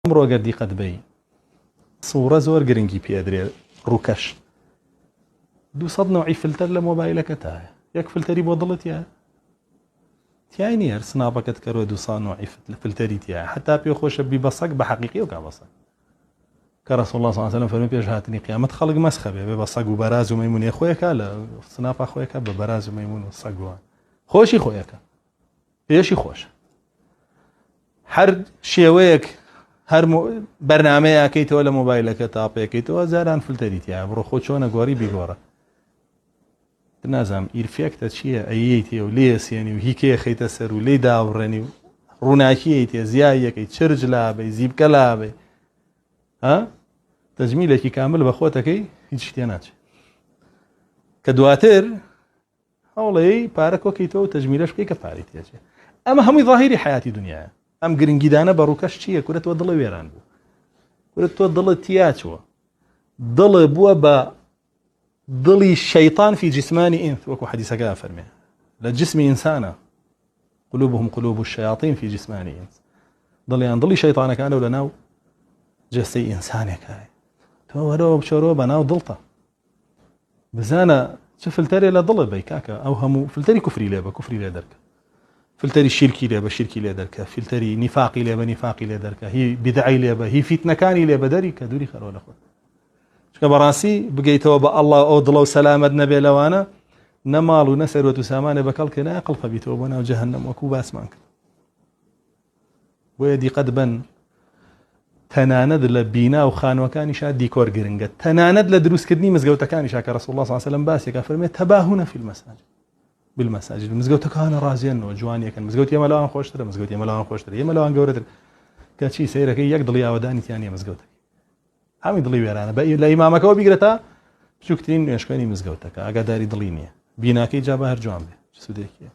ئەمڕۆ گەر دیقەت بەی سوورە زۆر گرنگی پێدرێ ڕووکەش 200 نوعی فلتەر لە مۆبایلەکەتایە یەک فلتەری بۆ دڵت یە تیای نیە سناپەکەت کەرۆ 200 نوعی فلتەری تایە حتا پێ خۆشە بی بەسەک بە حەقیقی و کا بەسەک کە رەسوڵ الله صلی الله علیه و سلم فەرمووی پێش هاتنی قیامەت خەڵک مەسخە بێ بەسەگ و بەراز و مەیمونێ خۆیەکە لە سناپە خۆیەکە بە بەراز و مەیمون و سەگوان خۆشی خۆیەکە پێشی خۆشە هەر شێوەیەک هەر بەرنامەیەکەیتەوە لە مۆبایلەکە تاپەکەیتەوە زاران فلتەری تایە بڕۆ خۆ چۆنە گۆڕی بیگۆڕە نازام ئیرفێکتە چییە ئەیەیتێ و لێ سێنی و هیکێ خەیتە سەر و لێ داوڕێنی و ڕووناکیەیتێ زیایەکەی چرج لابێ زیبکە لابێ تەجمیلێکی کامل بە خۆتەکەی هیچ شتێ ناچێت کە دواتر هەوڵەیە پارە کۆکەیتەوە و تەجمیلەش بکەی کە پارەی تێچێ ئەمە هەمووی ظاهیری حیاتی دنیاە ئەم گرنگیدانە بە ڕووکەش چییە کورە تۆ دڵە وێران بوو کورە تۆ دڵت تیاچوە دڵە بووە بە دڵی شەیطان في جسمانی ئینس وەکو حەدیسەکە فەرمێ لە جسمی ئینسانە قلوبهم قلوب الشياطين في جسمانی ئینس دڵیان دڵی شەیطانەکانە و لەناو جەستەی ئینسانێکە تۆ وەرەوە بچۆرەوە بەناو دڵتە بزانە چ فلتەرێ لە دڵە بەی کاکە ئەو هەموو فلتەری کوفری لێ بە کوفری لێ دەرکە فلتەری شیرکی لێ بە شیرکی لێ دەرکە فلتەری نیفاقی لێ بە نیفاقی لێ دەرکە هی بدعی لێ بە هی فیتنەکانی لێ بەدەری کە دووری خەرەوە لەخۆت چکە بەڕاستی بگەیتەوە بە ئەڵڵا ئەو دڵە و سەلامەت نەبێ لەوانە نە ماڵ و نە سەروەت و سامانێ بەکەڵ کە نایە قەڵپە بیتەوە بۆ ناو جەهەنەم وەکو باسمان کرد بۆیە دیقەت بن تەنانەت لە بینا و خانوەکانیشا دیکۆر گرنگە تەنانەت لە دروستکردنی مزگەوتەکانیشا کە رەسوڵ الله صلی الله علیه و سلم باسێکە فەرمێ تەباهون فی المەساجد بالمەساجد مزگەوتەکانە ڕازیانەوە جوانیەکەن مزگەوت ئێمە لەوان خۆشترە مزگەوت ئێمە لەوان خۆشترە ئێمە لەوان گەورەتر کە چی سەیرەکەی یەک دڵی ئاوەدانیتیان نیە مزگەوتەکە هەمی دڵی وێرانە لە ئیمامەکەەوە بیگرێتە بچووکترین نوێژخوێنی مزگەوتەکە ئاگاداری دڵی نییە بیناکەی جا بە هەر جوان بێ سودێکیە